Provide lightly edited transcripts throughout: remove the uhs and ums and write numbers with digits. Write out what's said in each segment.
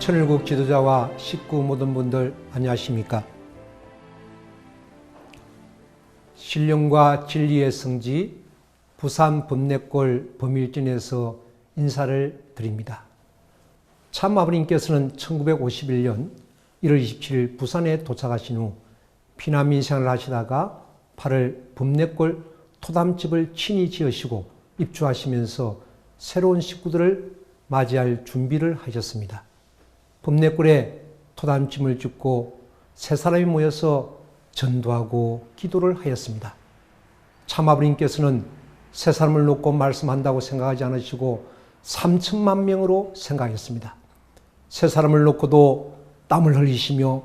천일국 지도자와 식구 모든 분들 안녕하십니까? 신령과 진리의 성지 부산 범내골 범일전에서 인사를 드립니다. 참 아버님께서는 1951년 1월 27일 부산에 도착하신 후 피난민 생활을 하시다가 8월 범내골 토담집을 친히 지으시고 입주하시면서 새로운 식구들을 맞이할 준비를 하셨습니다. 범내골에 토담집을 짓고 세 사람이 모여서 전도하고 기도를 하였습니다. 참아버님께서는 세 사람을 놓고 말씀한다고 생각하지 않으시고 3천만 명으로 생각했습니다. 세 사람을 놓고도 땀을 흘리시며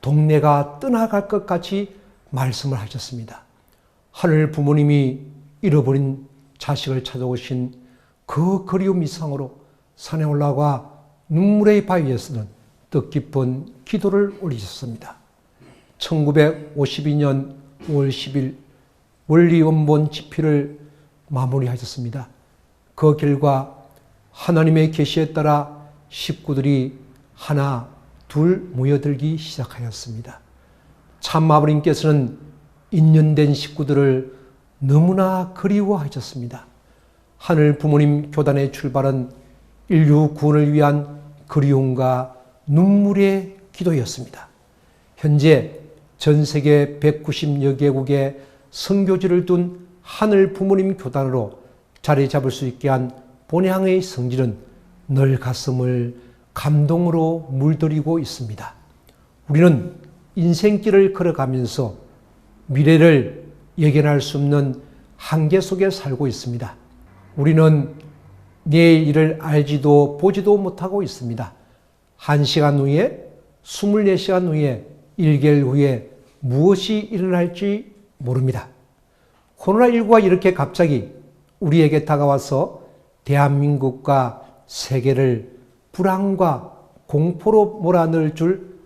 동네가 떠나갈 것 같이 말씀을 하셨습니다. 하늘 부모님이 잃어버린 자식을 찾아오신 그 그리움 이상으로 산에 올라가 눈물의 바위에서는 뜻깊은 기도를 올리셨습니다. 1952년 5월 10일 원리원본 집필을 마무리하셨습니다. 그 결과 하나님의 계시에 따라 식구들이 하나, 둘 모여들기 시작하였습니다. 참 아버님께서는 인연된 식구들을 너무나 그리워하셨습니다. 하늘 부모님 교단의 출발은 인류 구원을 위한 그리움과 눈물의 기도였습니다. 현재 전 세계 190여 개국의 선교지를 둔 하늘 부모님 교단으로 자리 잡을 수 있게 한 본향의 성질은 늘 가슴을 감동으로 물들이고 있습니다. 우리는 인생길을 걸어가면서 미래를 예견할 수 없는 한계 속에 살고 있습니다. 우리는 내일 일을 알지도 보지도 못하고 있습니다. 1시간 후에, 24시간 후에, 1개월 후에 무엇이 일어날지 모릅니다. 코로나19가 이렇게 갑자기 우리에게 다가와서 대한민국과 세계를 불안과 공포로 몰아넣을 줄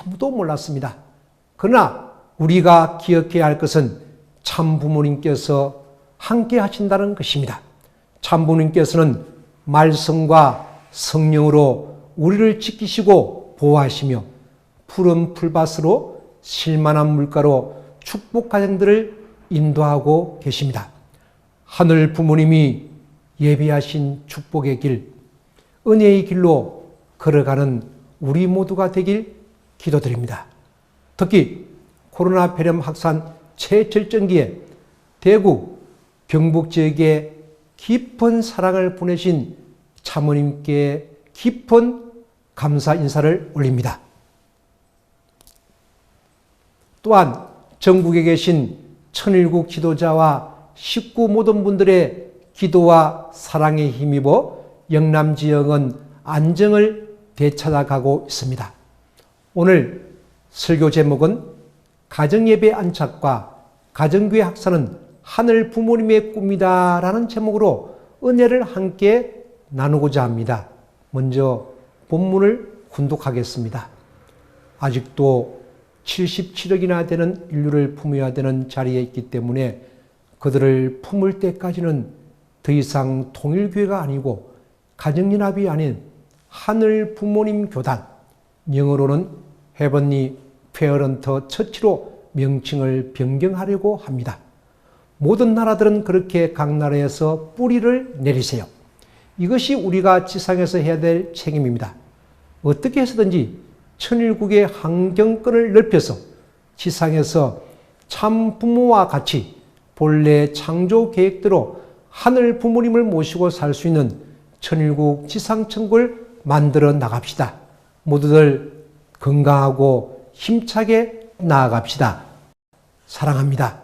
아무도 몰랐습니다. 그러나 우리가 기억해야 할 것은 참 부모님께서 함께 하신다는 것입니다. 참 부모님께서는 말씀과 성령으로 우리를 지키시고 보호하시며 푸른 풀밭으로 실만한 물가로 축복 가정들을 인도하고 계십니다. 하늘 부모님이 예비하신 축복의 길, 은혜의 길로 걸어가는 우리 모두가 되길 기도드립니다. 특히 코로나 폐렴 확산 최절정기에 대구, 경북 지역에 깊은 사랑을 보내신 참모님께 깊은 감사 인사를 올립니다. 또한 전국에 계신 천일국 지도자와 식구 모든 분들의 기도와 사랑에 힘입어 영남 지역은 안정을 되찾아가고 있습니다. 오늘 설교 제목은 가정예배 안착과 가정교회 학사는 하늘 부모님의 꿈이다 라는 제목으로 은혜를 함께 나누고자 합니다. 먼저 본문을 군독하겠습니다. 아직도 77억이나 되는 인류를 품어야 되는 자리에 있기 때문에 그들을 품을 때까지는 더 이상 통일교회가 아니고 가정연합이 아닌 하늘 부모님 교단, 영어로는 헤븐리 페어런트 처치로 명칭을 변경하려고 합니다. 모든 나라들은 그렇게 각 나라에서 뿌리를 내리세요. 이것이 우리가 지상에서 해야 될 책임입니다. 어떻게 해서든지 천일국의 환경권을 넓혀서 지상에서 참 부모와 같이 본래 창조 계획대로 하늘 부모님을 모시고 살 수 있는 천일국 지상천국을 만들어 나갑시다. 모두들 건강하고 힘차게 나아갑시다. 사랑합니다.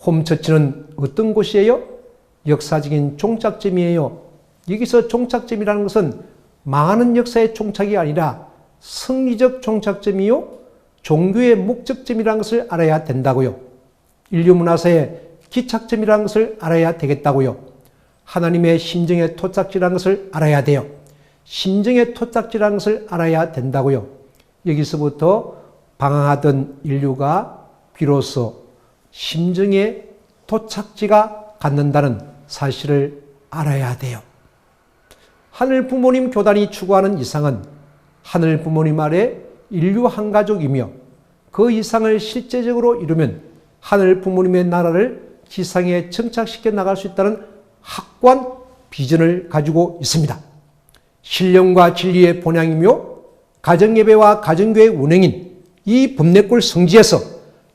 홈처치는 어떤 곳이에요? 역사적인 종착점이에요. 여기서 종착점이라는 것은 망하는 역사의 종착이 아니라 승리적 종착점이요, 종교의 목적점이라는 것을 알아야 된다고요. 인류 문화사의 기착점이라는 것을 알아야 되겠다고요. 하나님의 심정의 토착지라는 것을 알아야 돼요. 심정의 토착지라는 것을 알아야 된다고요. 여기서부터 방황하던 인류가 비로소 심정의 토착지가 갖는다는 사실을 알아야 돼요. 하늘 부모님 교단이 추구하는 이상은 하늘 부모님 아래 인류 한 가족이며 그 이상을 실제적으로 이루면 하늘 부모님의 나라를 지상에 정착시켜 나갈 수 있다는 확고한 비전을 가지고 있습니다. 신령과 진리의 본향이며 가정예배와 가정교회 운행인 이 범례골 성지에서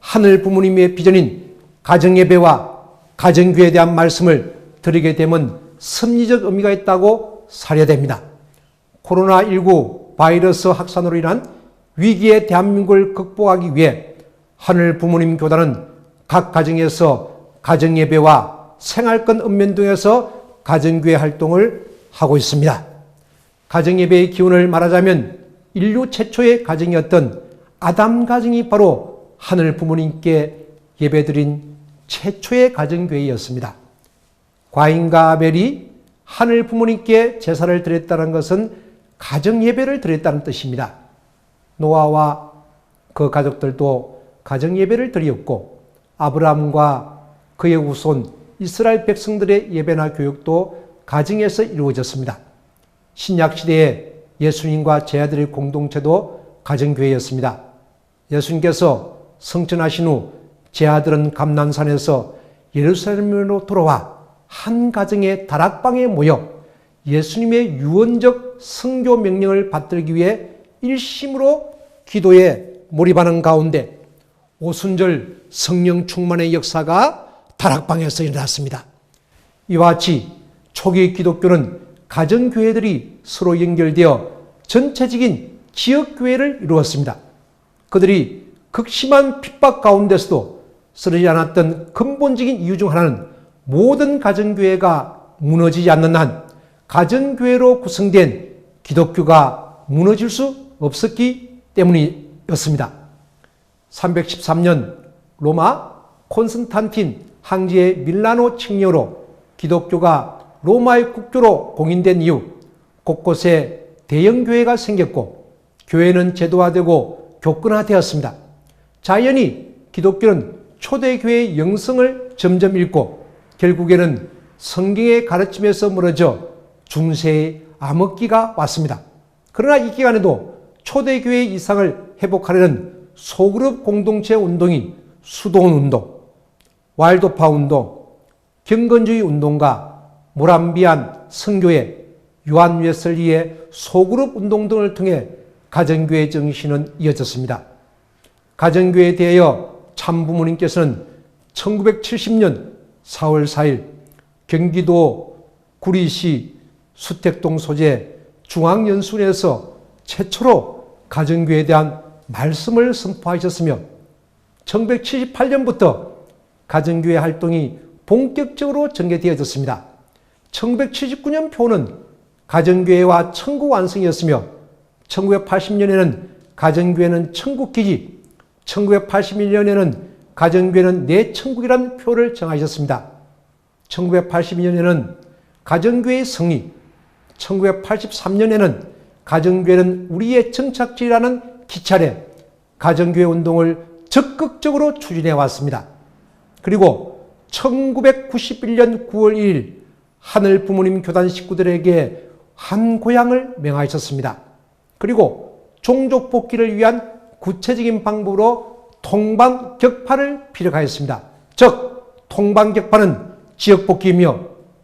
하늘 부모님의 비전인 가정예배와 가정교회에 대한 말씀을 드리게 되면 섭리적 의미가 있다고 사려됩니다. 코로나19 바이러스 확산으로 인한 위기의 대한민국을 극복하기 위해 하늘 부모님 교단은 각 가정에서 가정예배와 생활권 읍면 등에서 가정교회 활동을 하고 있습니다. 가정예배의 기원을 말하자면 인류 최초의 가정이었던 아담 가정이 바로 하늘 부모님께 예배드린 최초의 가정교회였습니다. 과인과 아벨이 하늘 부모님께 제사를 드렸다는 것은 가정예배를 드렸다는 뜻입니다. 노아와 그 가족들도 가정예배를 드렸고 아브라함과 그의 후손 이스라엘 백성들의 예배나 교육도 가정에서 이루어졌습니다. 신약시대에 예수님과 제자들의 공동체도 가정교회였습니다. 예수님께서 성천하신 후 제자들은 감난산에서 예루살렘으로 돌아와 한 가정의 다락방에 모여 예수님의 유언적 선교 명령을 받들기 위해 일심으로 기도에 몰입하는 가운데 오순절 성령 충만의 역사가 다락방에서 일어났습니다. 이와 같이 초기 기독교는 가정교회들이 서로 연결되어 전체적인 지역교회를 이루었습니다. 그들이 극심한 핍박 가운데서도 쓰러지지 않았던 근본적인 이유 중 하나는 모든 가정교회가 무너지지 않는 한 가정교회로 구성된 기독교가 무너질 수 없었기 때문이었습니다. 313년 로마 콘스탄틴 황제의 밀라노 칙령으로 기독교가 로마의 국교로 공인된 이후 곳곳에 대형교회가 생겼고 교회는 제도화되고 교권화되었습니다. 자연히 기독교는 초대교회의 영성을 점점 잃고 결국에는 성경의 가르침에서 멀어져 중세의 암흑기가 왔습니다. 그러나 이 기간에도 초대교회의 이상을 회복하려는 소그룹 공동체 운동인 수도원운동, 와일드파 운동, 경건주의 운동과 모람비안 선교회, 요한 웨슬리의 소그룹 운동 등을 통해 가정교회 정신은 이어졌습니다. 가정교회에 대하여 참부모님께서는 1970년 4월 4일 경기도 구리시 수택동 소재 중앙연수원에서 최초로 가정교회에 대한 말씀을 선포하셨으며 1978년부터 가정교회 활동이 본격적으로 전개되어졌습니다. 1979년 표는 가정교회와 천국 완성이었으며 1980년에는 가정교회는 천국기지, 1981년에는 가정교회는 내 천국이라는 표를 정하셨습니다. 1982년에는 가정교회의 성립, 1983년에는 가정교회는 우리의 정착지라는 기차례 가정교회 운동을 적극적으로 추진해 왔습니다. 그리고 1991년 9월 1일 하늘 부모님 교단 식구들에게 한 고향을 명하셨습니다. 그리고 종족 복귀를 위한 구체적인 방법으로 통방격파를 피력하였습니다. 즉 통방격파는 지역복귀이며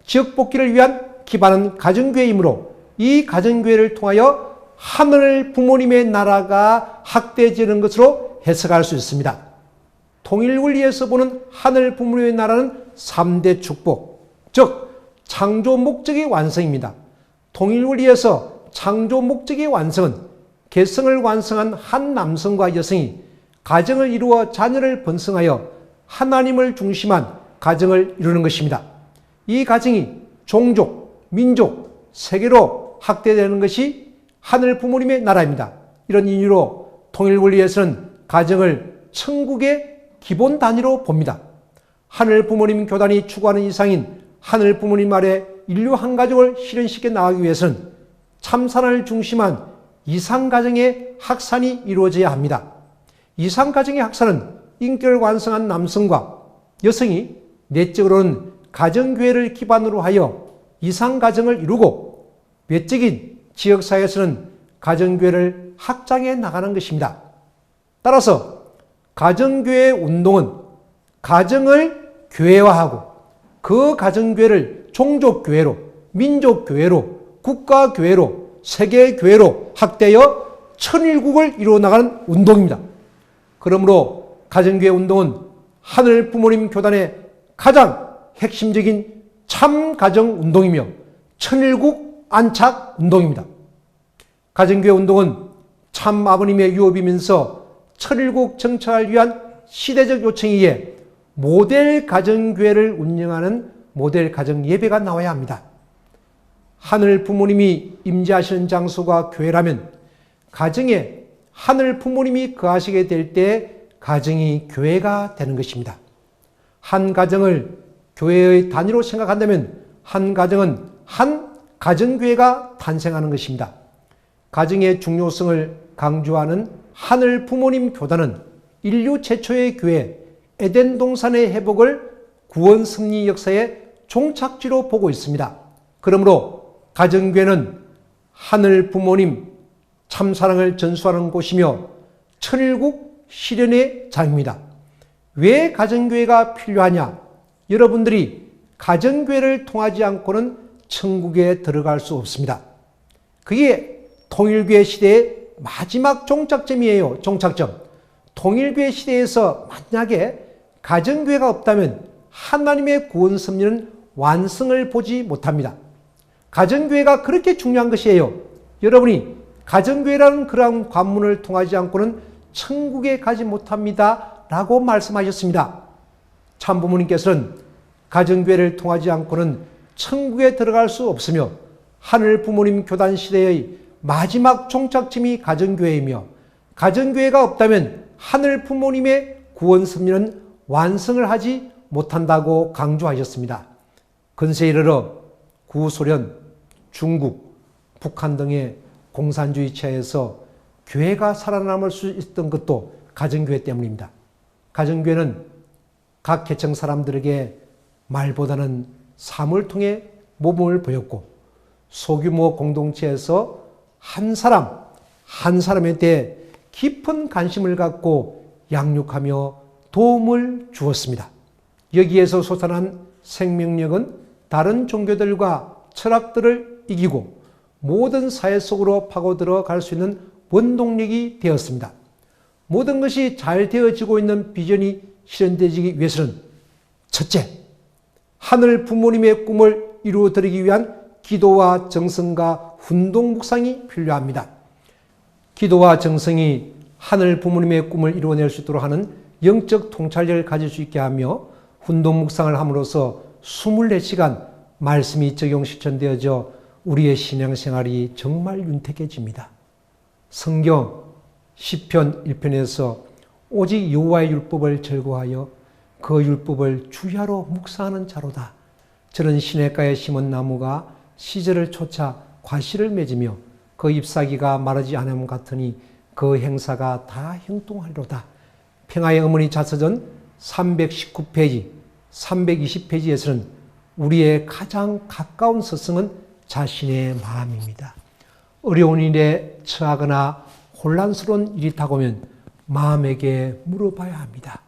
지역복귀를 위한 기반은 가정교회이므로 이 가정교회를 통하여 하늘 부모님의 나라가 확대되는 것으로 해석할 수 있습니다. 통일원리에서 보는 하늘 부모님의 나라는 3대 축복, 즉 창조 목적의 완성입니다. 통일원리에서 창조 목적의 완성은 개성을 완성한 한 남성과 여성이 가정을 이루어 자녀를 번성하여 하나님을 중심한 가정을 이루는 것입니다. 이 가정이 종족, 민족, 세계로 확대되는 것이 하늘 부모님의 나라입니다. 이런 이유로 통일원리에서는 가정을 천국의 기본 단위로 봅니다. 하늘 부모님 교단이 추구하는 이상인 하늘 부모님 아래 인류 한 가족을 실현시켜 나가기 위해서는 참사랑을 중심한 이상가정의 확산이 이루어져야 합니다. 이상가정의 확산은 인격을 완성한 남성과 여성이 내적으로는 가정교회를 기반으로 하여 이상가정을 이루고 외적인 지역사회에서는 가정교회를 확장해 나가는 것입니다. 따라서 가정교회 운동은 가정을 교회화하고 그 가정교회를 종족교회로, 민족교회로, 국가교회로, 세계교회로 확대하여 천일국을 이루어 나가는 운동입니다. 그러므로 가정교회 운동은 하늘 부모님 교단의 가장 핵심적인 참가정 운동이며 천일국 안착 운동입니다. 가정교회 운동은 참 아버님의 유업이면서 천일국 정착을 위한 시대적 요청이기에 모델 가정교회를 운영하는 모델 가정예배가 나와야 합니다. 하늘 부모님이 임재하시는 장소가 교회라면 가정에 하늘 부모님이 거하시게 될 때 가정이 교회가 되는 것입니다. 한 가정을 교회의 단위로 생각한다면 한 가정은 한 가정교회가 탄생하는 것입니다. 가정의 중요성을 강조하는 하늘 부모님 교단은 인류 최초의 교회 에덴 동산의 회복을 구원 승리 역사의 종착지로 보고 있습니다. 그러므로 가정교회는 하늘 부모님 참사랑을 전수하는 곳이며 천일국 실현의 장입니다. 왜 가정교회가 필요하냐? 여러분들이 가정교회를 통하지 않고는 천국에 들어갈 수 없습니다. 그게 통일교회 시대의 마지막 종착점이에요. 종착점. 통일교회 시대에서 만약에 가정교회가 없다면 하나님의 구원 섭리는 완성을 보지 못합니다. 가정교회가 그렇게 중요한 것이에요. 여러분이 가정교회라는 그러한 관문을 통하지 않고는 천국에 가지 못합니다 라고 말씀하셨습니다. 참부모님께서는 가정교회를 통하지 않고는 천국에 들어갈 수 없으며 하늘 부모님 교단 시대의 마지막 종착점이 가정교회이며 가정교회가 없다면 하늘 부모님의 구원 섭리는 완성을 하지 못한다고 강조하셨습니다. 근세에 이르러 구소련, 중국, 북한 등의 공산주의 체에서 교회가 살아남을 수 있었던 것도 가정교회 때문입니다. 가정교회는 각 계층 사람들에게 말보다는 삶을 통해 모범을 보였고 소규모 공동체에서 한 사람에 대해 깊은 관심을 갖고 양육하며 도움을 주었습니다. 여기에서 솟아난 생명력은 다른 종교들과 철학들을 이기고 모든 사회 속으로 파고들어 갈 수 있는 원동력이 되었습니다. 모든 것이 잘 되어지고 있는 비전이 실현되기 위해서는 첫째, 하늘 부모님의 꿈을 이루어드리기 위한 기도와 정성과 훈동 묵상이 필요합니다. 기도와 정성이 하늘 부모님의 꿈을 이루어낼 수 있도록 하는 영적 통찰력을 가질 수 있게 하며 훈동 묵상을 함으로써 24시간 말씀이 적용 실천되어져 우리의 신앙생활이 정말 윤택해집니다. 성경 시편 1편에서 오직 여호와의 율법을 즐거워하여 그 율법을 주야로 묵상하는 자로다. 저는 시냇가에 심은 나무가 시절을 쫓아 과실을 맺으며 그 잎사귀가 마르지 않음 같으니 그 행사가 다 형통하리로다. 평화의 어머니 자서전 319페이지, 320페이지에서는 우리의 가장 가까운 스승은 자신의 마음입니다. 어려운 일에 처하거나 혼란스러운 일이 다가오면 마음에게 물어봐야 합니다.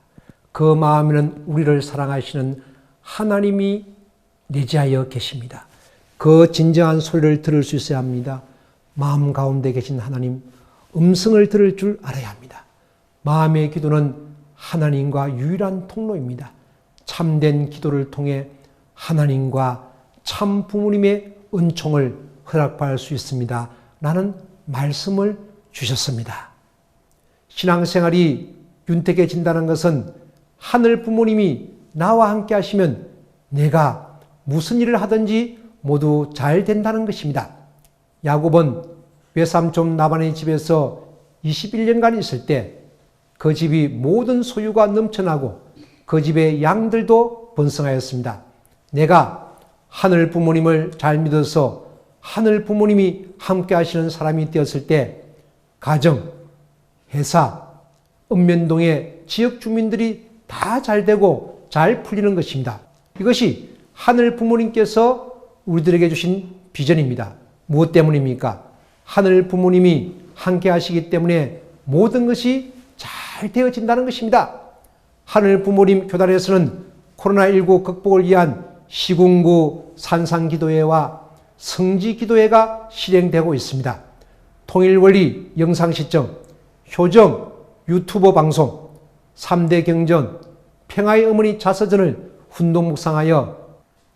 그 마음에는 우리를 사랑하시는 하나님이 내재하여 계십니다. 그 진정한 소리를 들을 수 있어야 합니다. 마음 가운데 계신 하나님, 음성을 들을 줄 알아야 합니다. 마음의 기도는 하나님과 유일한 통로입니다. 참된 기도를 통해 하나님과 참 부모님의 은총을 허락받을 수 있습니다. 라는 말씀을 주셨습니다. 신앙생활이 윤택해진다는 것은 하늘 부모님이 나와 함께 하시면 내가 무슨 일을 하든지 모두 잘 된다는 것입니다. 야곱은 외삼촌 라반의 집에서 21년간 있을 때 그 집이 모든 소유가 넘쳐나고 그 집의 양들도 번성하였습니다. 내가 하늘 부모님을 잘 믿어서 하늘 부모님이 함께 하시는 사람이 되었을 때 가정, 회사, 읍면동의 지역 주민들이 다 잘 되고 잘 풀리는 것입니다. 이것이 하늘 부모님께서 우리들에게 주신 비전입니다. 무엇 때문입니까? 하늘 부모님이 함께 하시기 때문에 모든 것이 잘 되어진다는 것입니다. 하늘 부모님 교단에서는 코로나19 극복을 위한 시군구 산상기도회와 성지기도회가 실행되고 있습니다. 통일원리 영상시청, 효정, 유튜버 방송, 3대 경전, 평화의 어머니 자서전을 훈동 묵상하여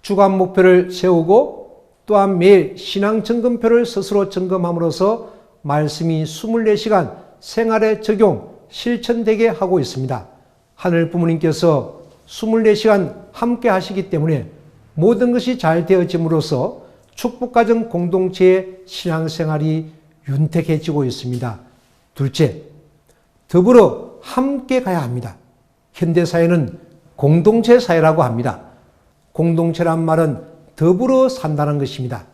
주간 목표를 세우고 또한 매일 신앙 점검표를 스스로 점검함으로써 말씀이 24시간 생활에 적용, 실천되게 하고 있습니다. 하늘 부모님께서 24시간 함께 하시기 때문에 모든 것이 잘 되어짐으로써 축복가정 공동체의 신앙생활이 윤택해지고 있습니다. 둘째, 더불어 함께 가야 합니다. 현대사회는 공동체 사회라고 합니다. 공동체란 말은 더불어 산다는 것입니다.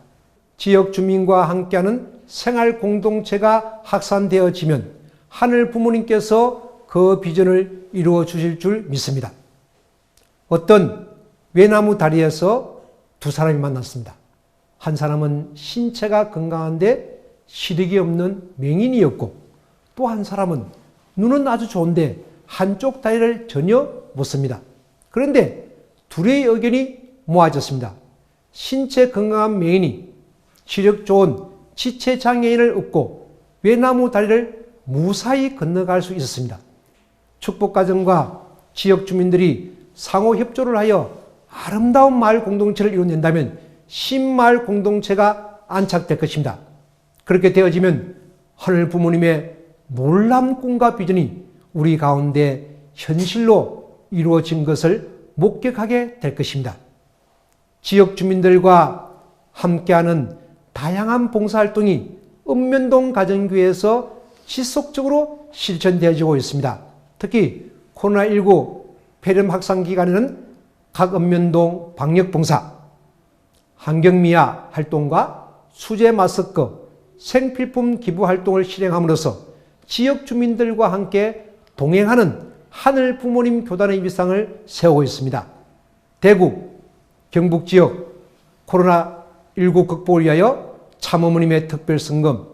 지역 주민과 함께하는 생활 공동체가 확산되어지면 하늘 부모님께서 그 비전을 이루어 주실 줄 믿습니다. 어떤 외나무 다리에서 두 사람이 만났습니다. 한 사람은 신체가 건강한데 시력이 없는 맹인이었고 또 한 사람은 눈은 아주 좋은데 한쪽 다리를 전혀 못 씁니다. 그런데 둘의 의견이 모아졌습니다. 신체 건강한 맹인이 시력 좋은 지체장애인을 업고 외나무 다리를 무사히 건너갈 수 있었습니다. 축복가정과 지역 주민들이 상호 협조를 하여 아름다운 마을 공동체를 이뤄낸다면 신마을 공동체가 안착될 것입니다. 그렇게 되어지면 하늘 부모님의 놀라운 꿈과 비전이 우리 가운데 현실로 이루어진 것을 목격하게 될 것입니다. 지역 주민들과 함께하는 다양한 봉사활동이 읍면동 가정교회에서 지속적으로 실천되어지고 있습니다. 특히 코로나19 폐렴 확산 기간에는 각 읍면동 방역봉사, 환경미화 활동과 수제 마스크, 생필품 기부 활동을 실행함으로써 지역 주민들과 함께 동행하는 하늘 부모님 교단의 위상을 세우고 있습니다. 대구, 경북 지역 코로나19 극복을 위하여 참어머님의 특별성금,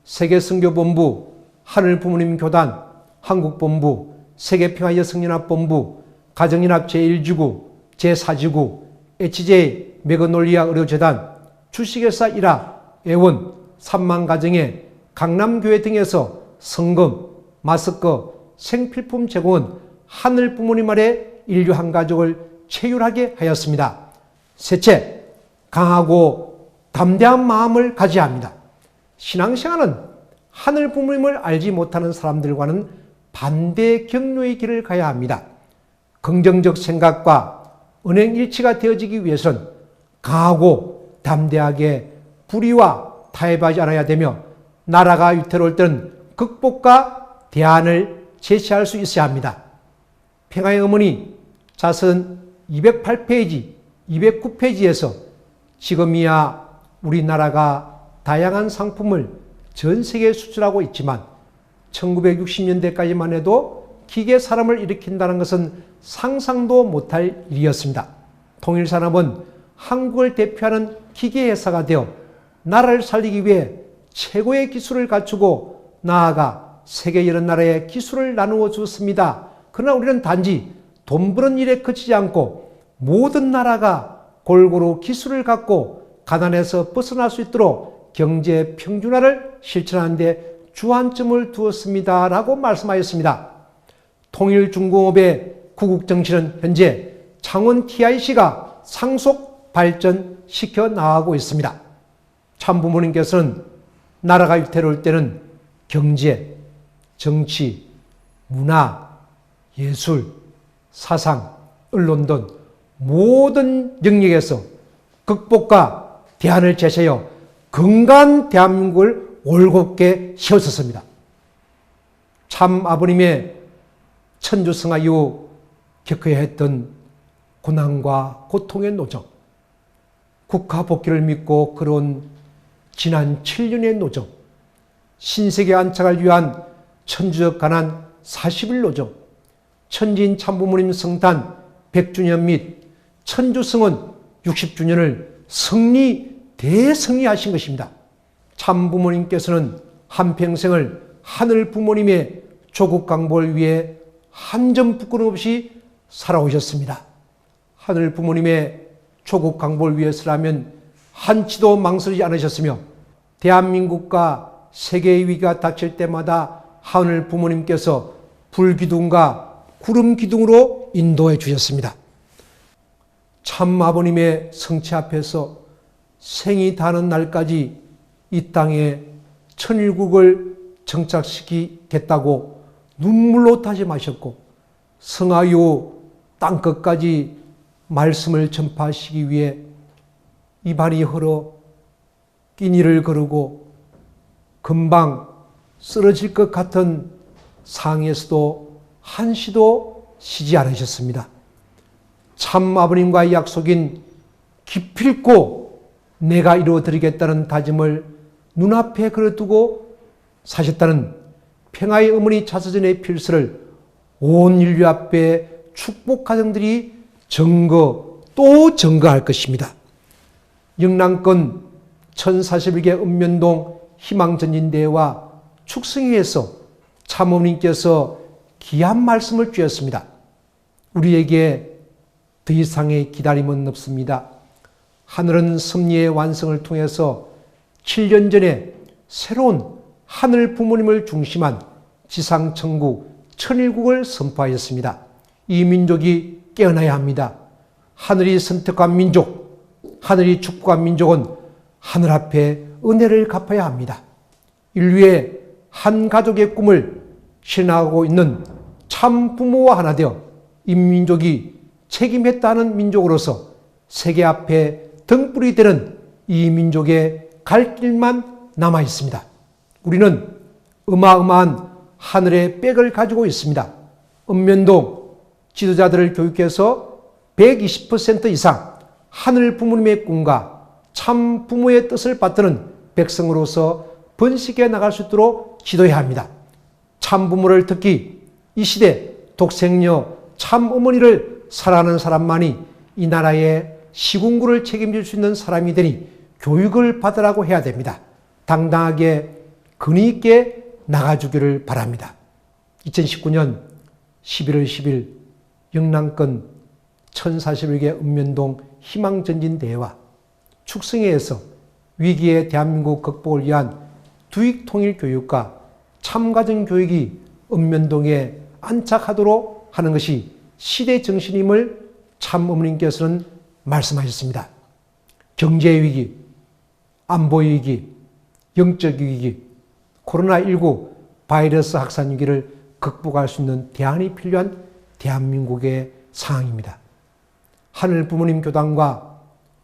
세계선교본부, 하늘 부모님 교단, 한국본부, 세계평화여성연합본부, 가정연합 제1지구, 제4지구, HJ 메가놀리아 의료재단, 주식회사 1화, 애원, 3만 가정의 강남교회 등에서 성금, 마스크, 생필품 제공은 하늘 부모님 아래 인류 한 가족을 체휼하게 하였습니다. 셋째, 강하고 담대한 마음을 가져야 합니다. 신앙생활은 하늘 부모님을 알지 못하는 사람들과는 반대의 경로의 길을 가야 합니다. 긍정적 생각과 은행일치가 되어지기 위해서는 강하고 담대하게 불의와 타협하지 않아야 되며 나라가 위태로울 때는 극복과 대안을 제시할 수 있어야 합니다. 평화의 어머니 자선 208페이지, 209페이지에서 지금이야 우리나라가 다양한 상품을 전 세계에 수출하고 있지만 1960년대까지만 해도 기계 산업을 일으킨다는 것은 상상도 못할 일이었습니다. 통일산업은 한국을 대표하는 기계 회사가 되어 나라를 살리기 위해 최고의 기술을 갖추고 나아가 세계 여러 나라에 기술을 나누어 주었습니다. 그러나 우리는 단지 돈 버는 일에 그치지 않고 모든 나라가 골고루 기술을 갖고 가난에서 벗어날 수 있도록 경제 평준화를 실천하는 데 주안점을 두었습니다. 라고 말씀하였습니다. 통일중공업의 구국정신은 현재 창원 TIC가 상속 발전시켜 나가고 있습니다. 참부모님께서는 나라가 위태로울 때는 경제, 정치, 문화, 예술, 사상, 언론 등 모든 영역에서 극복과 대안을 제시하여 건강한 대한민국을 올곧게 세웠었습니다. 참 아버님의 천주성화 이후 겪어야 했던 고난과 고통의 노정, 국가 복귀를 믿고 걸어온 지난 7년의 노정, 신세계 안착을 위한 천주적 가난 40일 노정, 천진 참부모님 성탄 100주년 및 천주성원 60주년을 대승리하신 것입니다. 참 부모님께서는 한평생을 하늘 부모님의 조국 강보를 위해 한 점 부끄럼 없이 살아오셨습니다. 하늘 부모님의 조국 강보를 위해서라면 한치도 망설이지 않으셨으며 대한민국과 세계의 위기가 닥칠 때마다 하늘 부모님께서 불기둥과 구름 기둥으로 인도해 주셨습니다. 참 아버님의 성체 앞에서 생이 다는 날까지 이 땅에 천일국을 정착시키겠다고 눈물로 다짐하셨고 성화 이후 땅끝까지 말씀을 전파하시기 위해 입안이 헐어 끼니를 거르고 금방 쓰러질 것 같은 상에서도 한시도 쉬지 않으셨습니다. 참 아버님과의 약속인 기필코 내가 이루어드리겠다는 다짐을 눈앞에 걸어두고 사셨다는 평화의 어머니 자서전의 필서를 온 인류 앞에 축복 가정들이 증거 또 증거할 것입니다. 영남권 1041개 읍면동 희망전진대회와 축성회에서 참어머님께서 귀한 말씀을 주셨습니다. 우리에게 더 이상의 기다림은 없습니다. 하늘은 섭리의 완성을 통해서 7년 전에 새로운 하늘 부모님을 중심한 지상천국 천일국을 선포하였습니다. 이 민족이 깨어나야 합니다. 하늘이 선택한 민족, 하늘이 축복한 민족은 하늘 앞에 은혜를 갚아야 합니다. 인류의 한 가족의 꿈을 실현하고 있는 참 부모와 하나 되어 인민족이 책임했다는 민족으로서 세계 앞에 등불이 되는 이 민족의 갈 길만 남아 있습니다. 우리는 어마어마한 하늘의 백을 가지고 있습니다. 읍면동 지도자들을 교육해서 120% 이상 하늘 부모님의 꿈과 참 부모의 뜻을 받드는 백성으로서 번식해 나갈 수 있도록 지도해야 합니다. 참 부모를 특히 이 시대 독생녀 참 어머니를 사랑하는 사람만이 이 나라의 시군구를 책임질 수 있는 사람이 되니 교육을 받으라고 해야 됩니다. 당당하게 근위 있게 나가주기를 바랍니다. 2019년 11월 10일 영남권 1041개 읍면동 희망전진대회와 축성회에서 위기의 대한민국 극복을 위한 두익통일교육과 참가정교육이 읍면동에 안착하도록 하는 것이 시대 정신임을 참 어머님께서는 말씀하셨습니다. 경제위기, 안보위기, 영적 위기, 코로나19 바이러스 확산 위기를 극복할 수 있는 대안이 필요한 대한민국의 상황입니다. 하늘 부모님 교단과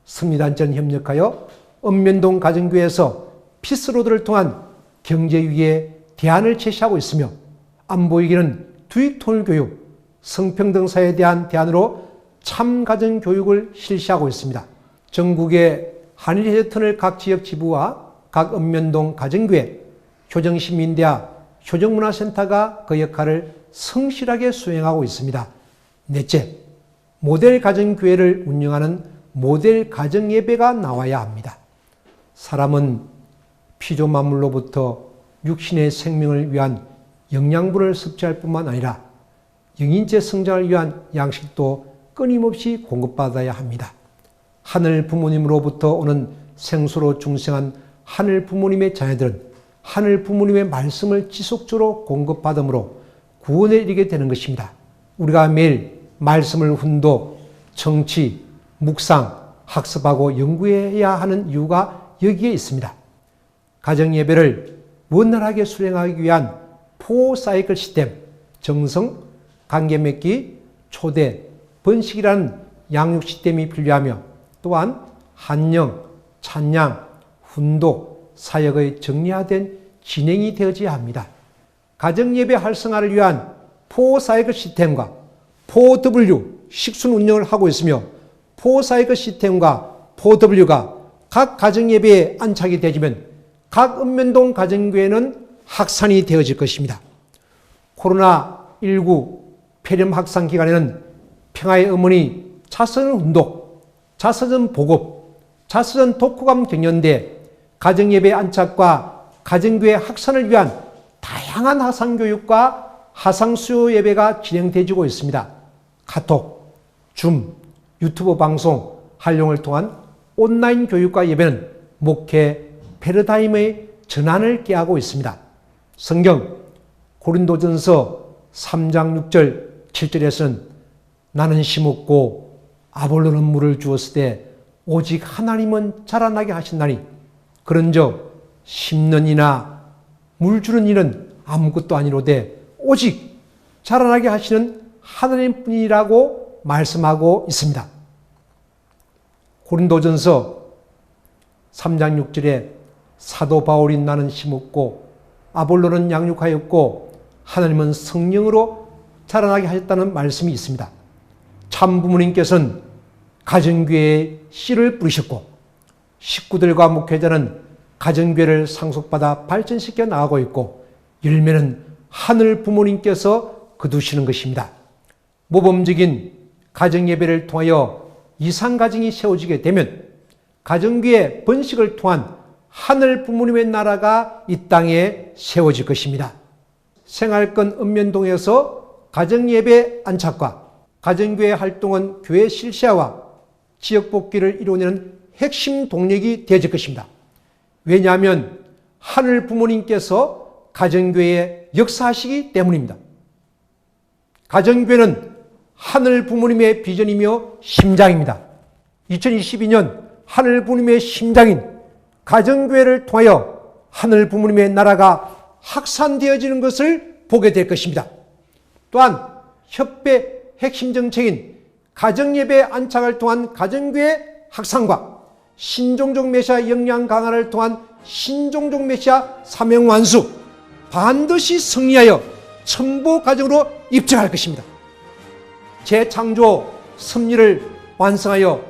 승리단체는 협력하여 읍면동 가정교회에서 피스로드를 통한 경제위기에 대안을 제시하고 있으며 안보위기는 두익통일교육, 성평등사회에 대한 대안으로 참가정교육을 실시하고 있습니다. 전국의 한일해저터널 각 지역 지부와 각 읍면동 가정교회, 효정시민대학, 효정문화센터가 그 역할을 성실하게 수행하고 있습니다. 넷째, 모델 가정교회를 운영하는 모델 가정예배가 나와야 합니다. 사람은 피조만물로부터 육신의 생명을 위한 영양분을 섭취할 뿐만 아니라 영인체 성장을 위한 양식도 끊임없이 공급받아야 합니다. 하늘 부모님으로부터 오는 생수로 중생한 하늘 부모님의 자녀들은 하늘 부모님의 말씀을 지속적으로 공급받음으로 구원에 이르게 되는 것입니다. 우리가 매일 말씀을 훈독, 청취, 묵상, 학습하고 연구해야 하는 이유가 여기에 있습니다. 가정예배를 원활하게 수행하기 위한 4사이클 시스템, 정성, 관계 맺기, 초대, 번식이라는 양육 시스템이 필요하며 또한 한영, 찬양, 훈독, 사역의 정리화된 진행이 되어져야 합니다. 가정예배 활성화를 위한 4사이클 시스템과 4W 식순 운영을 하고 있으며 4사이클 시스템과 4W가 각 가정예배에 안착이 되어지면 각 읍면동 가정교회는 확산이 되어질 것입니다. 코로나19 폐렴 확산 기간에는 평화의 어머니 자서전 운동, 자서전 보급, 자서전 독후감 경연대, 가정예배 안착과 가정교회 확산을 위한 다양한 하상교육과 하상수요 예배가 진행되어지고 있습니다. 카톡, 줌, 유튜브 방송, 활용을 통한 온라인 교육과 예배는 목회 패러다임의 전환을 꾀하고 있습니다. 성경 고린도전서 3장 6절 7절에서는 나는 심었고 아볼로는 물을 주었을 때 오직 하나님은 자라나게 하신다니 그런즉 심는 이나 물 주는 이는 아무것도 아니로되 오직 자라나게 하시는 하나님뿐이라고 말씀하고 있습니다. 고린도전서 3장 6절에 사도 바울이 나는 심었고 아볼로는 양육하였고 하나님은 성령으로 자라나게 하셨다는 말씀이 있습니다. 참 부모님께서는 가정교회에 씨를 뿌리셨고 식구들과 목회자는 가정교회를 상속받아 발전시켜 나가고 있고 열매는 하늘 부모님께서 거두시는 것입니다. 모범적인 가정예배를 통하여 이상가정이 세워지게 되면 가정교회 번식을 통한 하늘 부모님의 나라가 이 땅에 세워질 것입니다. 생활권 읍면동에서 가정예배 안착과 가정교회 활동은 교회 실시화와 지역복귀를 이루어내는 핵심 동력이 되어질 것입니다. 왜냐하면 하늘 부모님께서 가정교회에 역사하시기 때문입니다. 가정교회는 하늘 부모님의 비전이며 심장입니다. 2022년 하늘 부모님의 심장인 가정교회를 통하여 하늘 부모님의 나라가 확산되어지는 것을 보게 될 것입니다. 또한 협회 핵심 정책인 가정예배 안착을 통한 가정교회 확산과 신종족 메시아 역량 강화를 통한 신종족 메시아 사명 완수 반드시 승리하여 천부 가정으로 입증할 것입니다. 재창조 섭리를 완성하여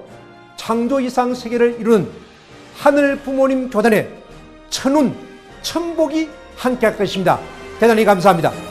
창조 이상 세계를 이루는 하늘 부모님 교단의 천운 천복이 함께할 것입니다. 대단히 감사합니다.